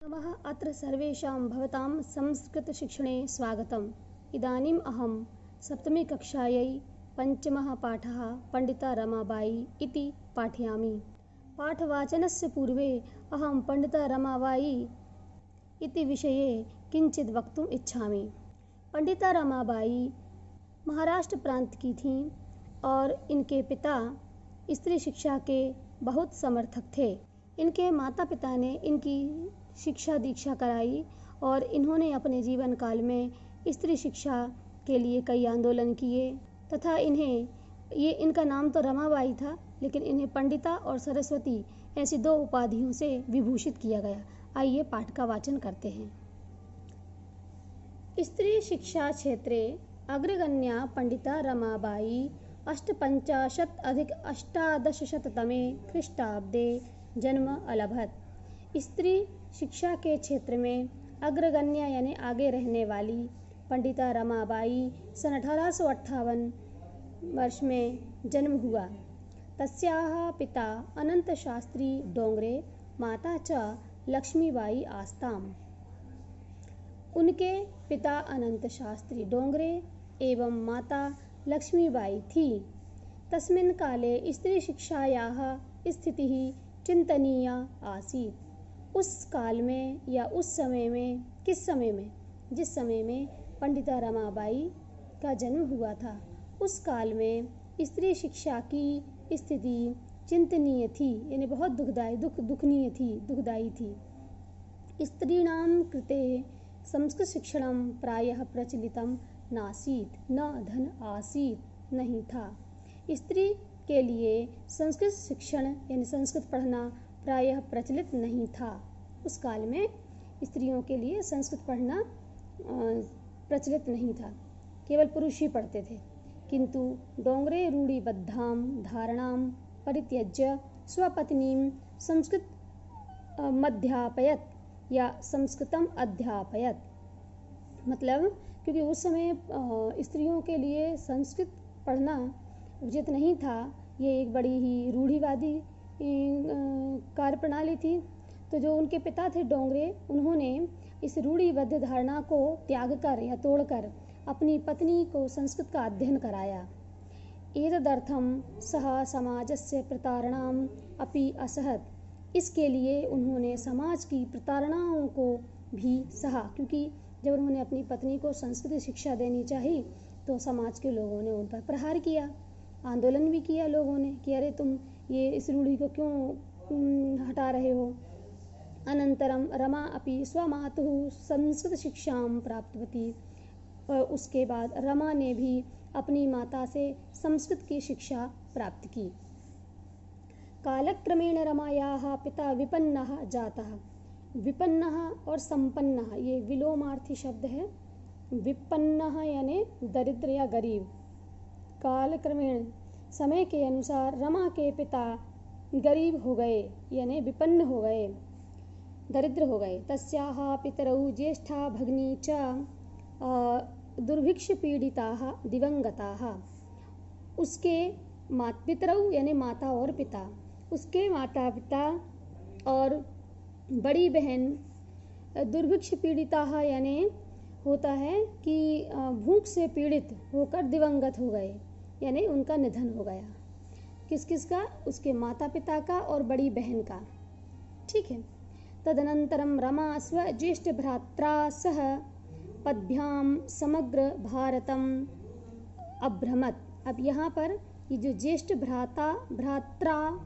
नमः। अत्र सर्वेषां भवतां संस्कृतशिक्षणे स्वागतम्। इदानीम् अहं सप्तमी कक्षायै पञ्चमः पाठः पण्डिता रमाबाई इति पाठयामि। पाठवाचनस्य पूर्वे अहं पण्डिता रमाबाई इति विषये किञ्चित् वक्तुम् इच्छामि। पण्डिता रमाबाई महाराष्ट्र प्रांत की थीं और इनके पिता स्त्री शिक्षा के बहुत समर्थक थे। इनके माता पिता ने इनकी शिक्षा दीक्षा कराई और इन्होंने अपने जीवन काल में स्त्री शिक्षा के लिए कई आंदोलन किए तथा इनका नाम तो रमाबाई था, लेकिन इन्हें पंडिता और सरस्वती ऐसी दो उपाधियों से विभूषित किया गया। आइए पाठ का वाचन करते हैं। स्त्री शिक्षा क्षेत्रे अग्रगण्या पंडिता रमाबाई 850-1800 ख्रीष्टाब्दे जन्म अलभत। स्त्री शिक्षा के क्षेत्र में अग्रगण्य यानी आगे रहने वाली पंडिता रमाबाई सन 1858 वर्ष में जन्म हुआ। तस्याः पिता अनंत शास्त्री डोंगरे, माता च लक्ष्मीबाई आस्ताम। उनके पिता अनंत शास्त्री डोंगरे एवं माता लक्ष्मीबाई थी। तस्मिन् काले स्त्री शिक्षायाः स्थितिः चिंतनीया आसीत्। उस काल में या उस समय में, किस समय में, जिस समय में पंडिता रमाबाई का जन्म हुआ था, उस काल में स्त्री शिक्षा की स्थिति चिंतनीय थी, यानी बहुत दुखदायी थी। स्त्रीणां कृते संस्कृत शिक्षणं प्रायः प्रचलितं नासीत्, न धन आसीत्, नहीं था। स्त्री के लिए संस्कृत शिक्षण यानी संस्कृत पढ़ना प्रायः प्रचलित नहीं था। उस काल में स्त्रियों के लिए संस्कृत पढ़ना प्रचलित नहीं था, केवल पुरुष ही पढ़ते थे। किंतु डोंगरे रूढ़िबद्धां धारणां परित्यज्य स्वपत्नीं संस्कृत मध्यापयत या संस्कृतम अध्यापयत। मतलब क्योंकि उस समय स्त्रियों के लिए संस्कृत पढ़ना उचित नहीं था, ये एक बड़ी ही रूढ़िवादी कार्य प्रणाली थी। तो जो उनके पिता थे डोंगरे, उन्होंने इस रूढ़िबद्ध धारणा को त्याग कर या तोड़कर अपनी पत्नी को संस्कृत का अध्ययन कराया। एतदर्थं सः समाजस्य प्रतारणाम् अपि असहत। इसके लिए उन्होंने समाज की प्रताड़नाओं को भी सहा, क्योंकि जब उन्होंने अपनी पत्नी को संस्कृत शिक्षा देनी चाहिए तो समाज के लोगों ने उन पर प्रहार किया, आंदोलन भी किया लोगों ने कि अरे तुम ये इस रूढ़ी को क्यों हटा रहे हो। अनंतरम रमा अपि स्वमातुः संस्कृत शिक्षां प्राप्तवती। उसके बाद रमा ने भी अपनी माता से संस्कृत की शिक्षा प्राप्त की। कालक्रमेण रमायाः पिता विपन्नः जातः। विपन्नः और संपन्नः ये विलोमार्थी शब्द है। विपन्नः यानी दरिद्र या गरीब। कालक्रमेण समय के अनुसार रमा के पिता गरीब हो गए, यानी विपन्न हो गए, दरिद्र हो गए। तस्याः पितरौ ज्येष्ठा भगिनी च दुर्भिक्ष पीड़िताः दिवंगताः। उसके पितरौ यानी माता और पिता, उसके माता पिता और बड़ी बहन दुर्भिक्ष पीड़िताः यानी होता है कि भूख से पीड़ित होकर दिवंगत हो गए, यानी उनका निधन हो गया। किस किस का? उसके माता पिता का और बड़ी बहन का। ठीक है। तदनंतरम रमा स्वज्येष्ठ भ्रात्रा सह पद्भ्याम समग्र भारतम अभ्रमत। अब यहाँ पर ये जो ज्येष्ठ भ्रात्रा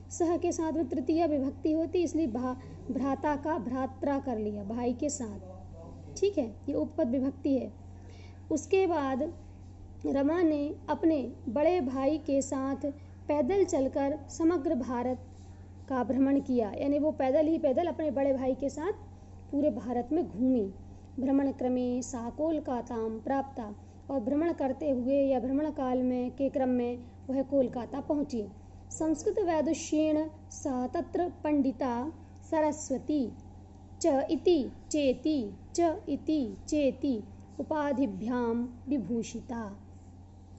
सह के साथ में तृतीय विभक्ति होती, इसलिए भ्राता का भ्रात्रा कर लिया, भाई के साथ। ठीक है, ये उपपद विभक्ति है। उसके बाद रमा ने अपने बड़े भाई के साथ पैदल चलकर समग्र भारत का भ्रमण किया, यानी वो पैदल अपने बड़े भाई के साथ पूरे भारत में घूमी। भ्रमण क्रमे सा कोलकातां प्राप्ता। और भ्रमण करते हुए या भ्रमण काल में के क्रम में वह कोलकाता पहुंची। संस्कृत वैदुष्येण सा तत्र पंडिता सरस्वती च इति चेति उपाधिभ्यां विभूषिता।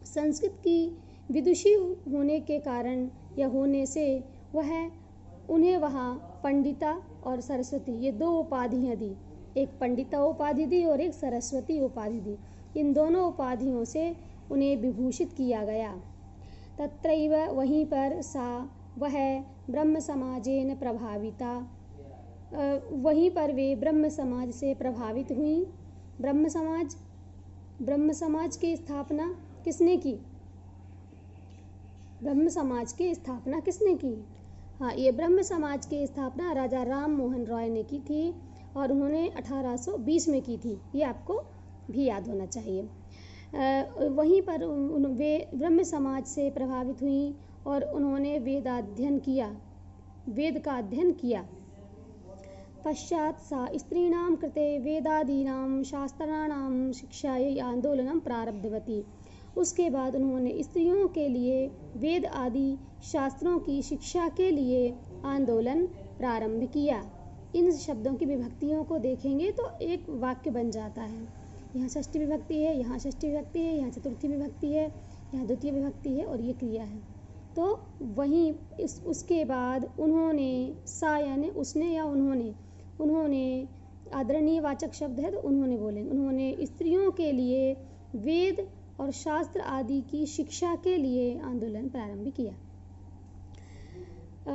संस्कृत की विदुषी होने के कारण या होने से उन्हें वहाँ पंडिता और सरस्वती, ये 2 उपाधियाँ दी। एक पंडिता उपाधि दी और एक सरस्वती उपाधि दी। इन दोनों उपाधियों से उन्हें विभूषित किया गया। तत्रैव, वहीं पर, सा, वह, ब्रह्म समाजेन प्रभाविता, वहीं पर वे ब्रह्म समाज से प्रभावित हुई। ब्रह्म समाज की स्थापना किसने की? ब्रह्म समाज की स्थापना किसने की? हाँ, ये ब्रह्म समाज की स्थापना राजा राम मोहन रॉय ने की थी और उन्होंने 1820 में की थी। ये आपको भी याद होना चाहिए। वहीं पर वे ब्रह्म समाज से प्रभावित हुई और उन्होंने वेद का अध्ययन किया। पश्चात् सा स्त्रीणां कृते वेदादीनां शास्त्राणां शिक्षायै आंदोलनं प्रारब्धवती। उसके बाद उन्होंने स्त्रियों के लिए वेद आदि शास्त्रों की शिक्षा के लिए आंदोलन प्रारंभ किया। इन शब्दों की विभक्तियों को देखेंगे तो एक वाक्य बन जाता है। यहाँ षष्ठी विभक्ति है, यहाँ षष्ठी विभक्ति है, यहाँ चतुर्थी विभक्ति है, यहाँ द्वितीय विभक्ति है और ये क्रिया है। तो वहीं उसके बाद उन्होंने, सा यानी उसने या उन्होंने आदरणीय वाचक शब्द है तो उन्होंने बोलेंगे। उन्होंने स्त्रियों के लिए वेद और शास्त्र आदि की शिक्षा के लिए आंदोलन प्रारंभ किया।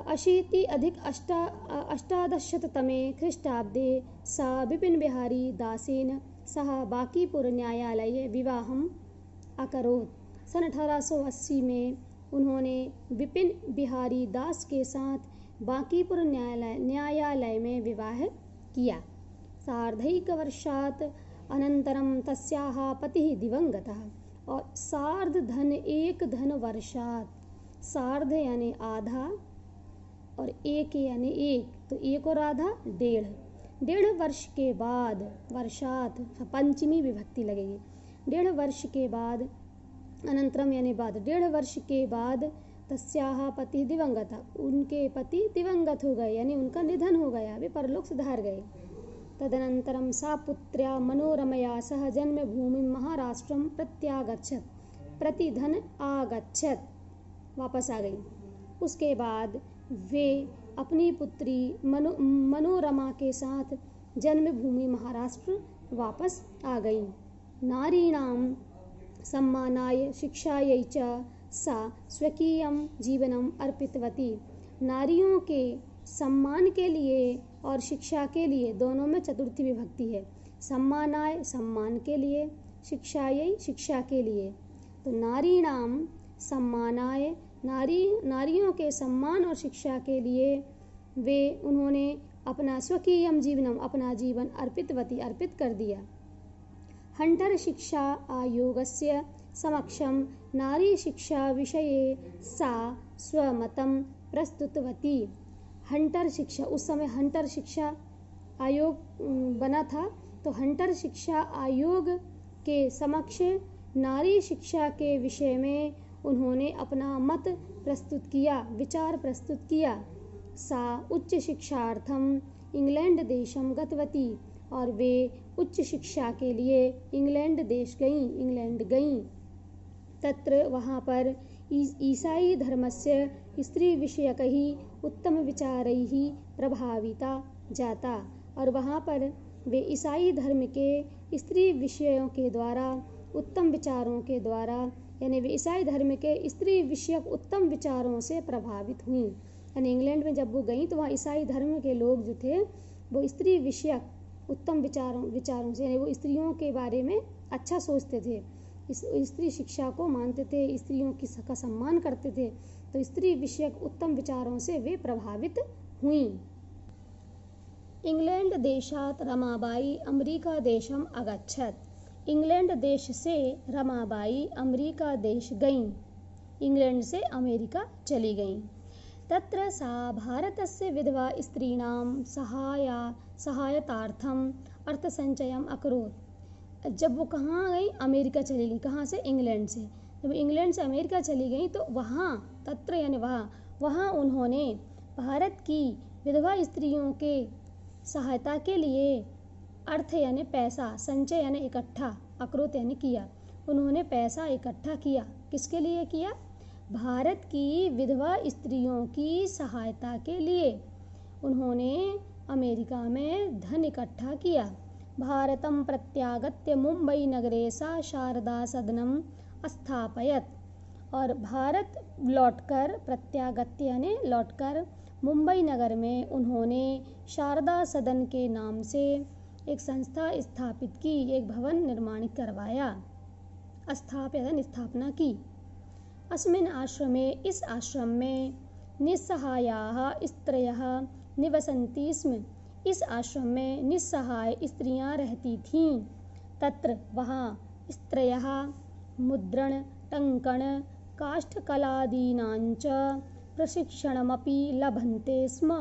80-अष्टादशशततमे ख्रीष्टाब्दे सा विपिन बिहारी दासेन सह बांकीपुर न्यायालये विवाहम् अकरोत्। सन 1880 में उन्होंने विपिन बिहारी दास के साथ बांकीपुर न्यायालय में विवाह किया। सार्धैकवर्षात् अनन्तरं तस्याः पतिः दिवंगतः। और सार्ध वर्षात्, सार्ध यानी आधा और एक यानी एक, तो एक और आधा 1.5 वर्ष के बाद, वर्षात पंचमी विभक्ति लगेगी। 1.5 वर्ष के बाद, अनंतरम यानी बाद, 1.5 वर्ष के बाद तस्याः पति दिवंगता, उनके पति दिवंगत हो गए यानी उनका निधन हो गया, वे परलोक सिधार गए। तदनंतरम सा पुत्र्या मनोरमया सह जन्मभूमि महाराष्ट्रम प्रत्यागच्छत, प्रतिधन आगच्छत, वापस आ गई। उसके बाद वे अपनी पुत्री मनोरमा के साथ जन्मभूमि महाराष्ट्र वापस आ गई। नारीणां सम्मानाय शिक्षायै च सा स्वकीयं जीवनम अर्पितवती। नारियों के सम्मान के लिए और शिक्षा के लिए, दोनों में चतुर्थी विभक्ति है। सम्मानाय सम्मान के लिए, शिक्षायै शिक्षा के लिए। तो नारीणां सम्मानाय, नारियों के सम्मान और शिक्षा के लिए उन्होंने अपना स्वकीयम जीवनम, अपना जीवन अर्पितवती, अर्पित कर दिया। हंटर शिक्षा आयोगस्य समक्षम नारी शिक्षा विषये सा स्वमतं प्रस्तुतवती। हंटर शिक्षा, उस समय हंटर शिक्षा आयोग बना था, तो हंटर शिक्षा आयोग के समक्ष नारी शिक्षा के विषय में उन्होंने अपना मत प्रस्तुत किया, विचार प्रस्तुत किया। सा उच्च शिक्षार्थम इंग्लैंड देशम गतवती, और वे उच्च शिक्षा के लिए इंग्लैंड गईं। तत्र, वहाँ पर, ईसाई धर्मस्य स्त्री विषयकैः उत्तम विचारैः प्रभाविता जाता, और वहाँ पर वे ईसाई धर्म के स्त्री विषयों के द्वारा, उत्तम विचारों के द्वारा, यानी वे ईसाई धर्म के स्त्री विषयक उत्तम विचारों से प्रभावित हुई। यानी इंग्लैंड में जब वो गई तो वहाँ ईसाई धर्म के लोग जो थे वो स्त्री विषयक उत्तम विचारों से, यानी वो स्त्रियों के बारे में अच्छा सोचते थे, स्त्री शिक्षा को मानते थे, स्त्रियों का सम्मान करते थे, तो स्त्री विषयक उत्तम विचारों से वे प्रभावित हुई। इंग्लैंड देशात रमाबाई अमेरिका देशम अगच्छत। इंग्लैंड देश से रमाबाई अमेरिका देश गईं, इंग्लैंड से अमेरिका चली गईं। तत्र सा भारतस्य विधवा स्त्रीणां सहायतार्थम अर्थसंचयम अकरोत्। जब वो कहाँ गई? अमेरिका चली गई। कहाँ से? इंग्लैंड से। जब इंग्लैंड से अमेरिका चली गई तो वहाँ, तत्र यानी वहाँ उन्होंने भारत की विधवा स्त्रियों के सहायता के लिए अर्थ यानी पैसा, संचय यानी इकट्ठा, अकरोत यानी किया, उन्होंने पैसा इकट्ठा किया। किसके लिए किया? भारत की विधवा स्त्रियों की सहायता के लिए उन्होंने अमेरिका में धन इकट्ठा किया। भारतं प्रत्यागत्य मुंबई नगरे सा शारदा सदनम स्थापयत। और भारत लौटकर, प्रत्यागत्य यानी लौटकर, मुंबई नगर में उन्होंने शारदा सदन के नाम से एक संस्था स्थापित की, एक भवन निर्माण करवाया। स्थापना की। अस्मिन् आश्रमे, इस आश्रम में निस्सहायाः स्त्रियः निवसन्ति स्म, इस आश्रम में निस्सहाय स्त्रियां रहती थीं। तत्र, वहाँ, स्त्रियः मुद्रण, टंकण, काष्ठकलादीनांच प्रशिक्षणमपि लभन्ते स्म।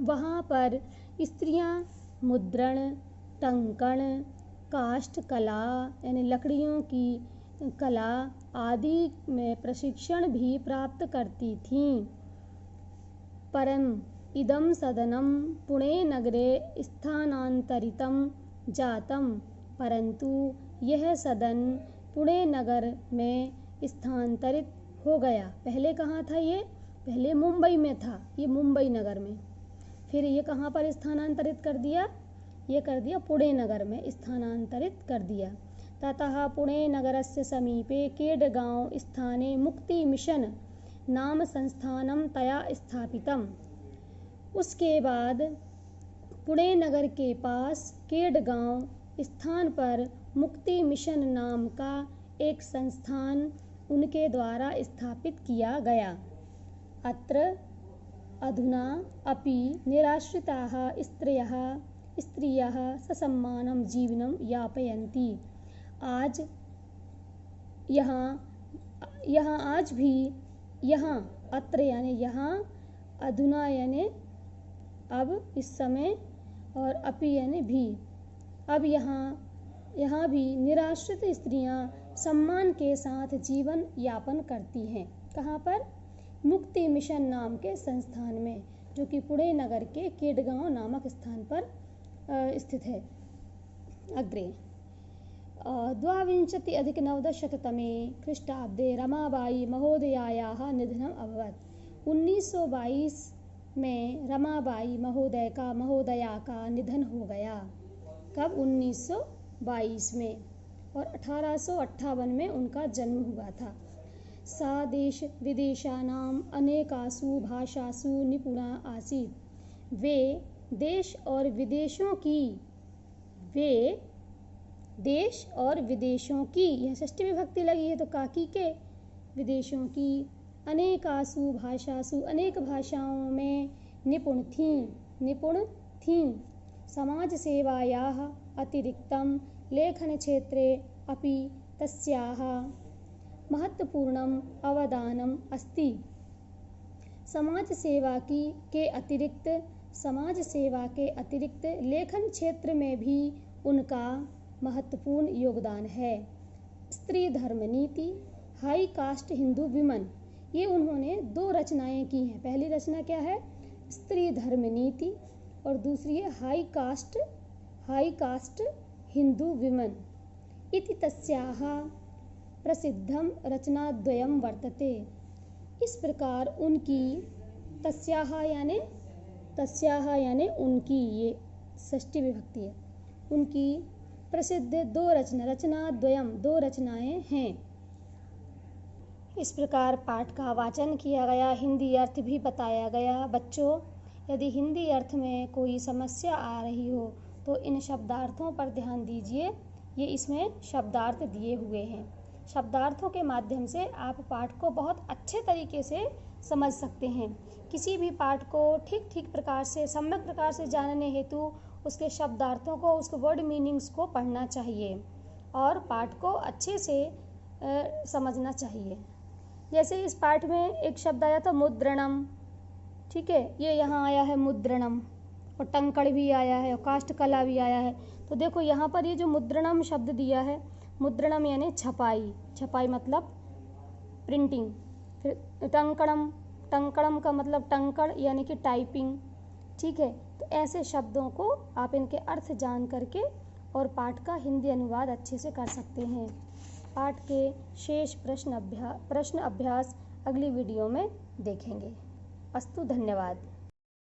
वहाँ पर स्त्रियां मुद्रण, टंकण, काष्ठकला यानी लकड़ियों की कला आदि में प्रशिक्षण भी प्राप्त करती थीं। परम इदं सदनं पुणे नगरे स्थानांतरितं जातम, परंतु यह सदन पुणे नगर में स्थानांतरित हो गया। पहले कहाँ था ये? पहले मुंबई में था, ये मुंबई नगर में। फिर ये कहाँ पर स्थानांतरित कर दिया? ये कर दिया पुणे नगर में स्थानांतरित कर दिया। ततः पुणे नगरस्य समीपे केडगांव स्थाने मुक्ति मिशन नाम संस्थानम तया स्थापितम। उसके बाद पुणे नगर के पास केडगांव स्थान पर मुक्ति मिशन नाम का एक संस्थान उनके द्वारा स्थापित किया गया। अत्र अधुना अपि निराश्रिताः स्त्रियः ससम्मानं जीवनं यापयन्ति। आज आज भी यहाँ, अत्र यानी यहाँ, अधुना यानी अब, इस समय, और अपि यानी भी, अब यहाँ भी निराश्रित स्त्रियां सम्मान के साथ जीवन यापन करती हैं। कहाँ पर? मुक्ति मिशन नाम के संस्थान में, जो कि पुणे नगर के केडगांव नामक स्थान पर स्थित है। अग्रे द्वाविंशति-9शततमे ख्रीष्टाब्दे रमाबाई महोदयायाः निधनम् अभवत्। 1922 में रमाबाई महोदया का निधन हो गया। कब? 1922 में। और 1858 में उनका जन्म हुआ था। सा देश विदेशानाम अनेकासु भाषासु निपुणा आसीत्। वे देश और विदेशों की, यह षष्ठी विभक्ति लगी है तो काकी के, विदेशों की, अनेकासु भाषासु, अनेक भाषाओं में निपुण थीं। समाज सेवायाः अतिरिक्तं लेखन क्षेत्रे अपि तस्याः महत्वपूर्णम् अवदानम् अस्ति। समाज सेवा के अतिरिक्त लेखन क्षेत्र में भी उनका महत्वपूर्ण योगदान है। स्त्री धर्म नीति, हाई कास्ट हिंदू विमन, ये उन्होंने 2 रचनाएं की हैं। पहली रचना क्या है? स्त्री धर्म नीति, और दूसरी है हाई कास्ट हिंदू विमन। इति तस्याः प्रसिद्धम रचनाद्वयम वर्तते। इस प्रकार उनकी, तस्याः यानी उनकी, ये षष्ठी विभक्ति है, उनकी प्रसिद्ध 2 रचनाद्वयम 2 रचनाएं हैं। इस प्रकार पाठ का वाचन किया गया, हिंदी अर्थ भी बताया गया। बच्चों, यदि हिंदी अर्थ में कोई समस्या आ रही हो तो इन शब्दार्थों पर ध्यान दीजिए। ये इसमें शब्दार्थ दिए हुए हैं। शब्दार्थों के माध्यम से आप पाठ को बहुत अच्छे तरीके से समझ सकते हैं। किसी भी पाठ को ठीक प्रकार से, सम्यक प्रकार से जानने हेतु उसके शब्दार्थों को, उसके वर्ड मीनिंग्स को पढ़ना चाहिए और पाठ को अच्छे से समझना चाहिए। जैसे इस पाठ में एक शब्द आया था मुद्रणम, ठीक है, ये यहाँ आया है मुद्रणम, और टंकण भी आया है और काष्ठकला भी आया है। तो देखो यहाँ पर ये जो मुद्रणम शब्द दिया है, मुद्रणम यानी छपाई मतलब प्रिंटिंग। फिर टंकणम का मतलब टंकण यानी कि टाइपिंग, ठीक है। तो ऐसे शब्दों को आप इनके अर्थ जान करके और पाठ का हिंदी अनुवाद अच्छे से कर सकते हैं। पाठ के शेष प्रश्न अभ्यास अगली वीडियो में देखेंगे। अस्तु, धन्यवाद।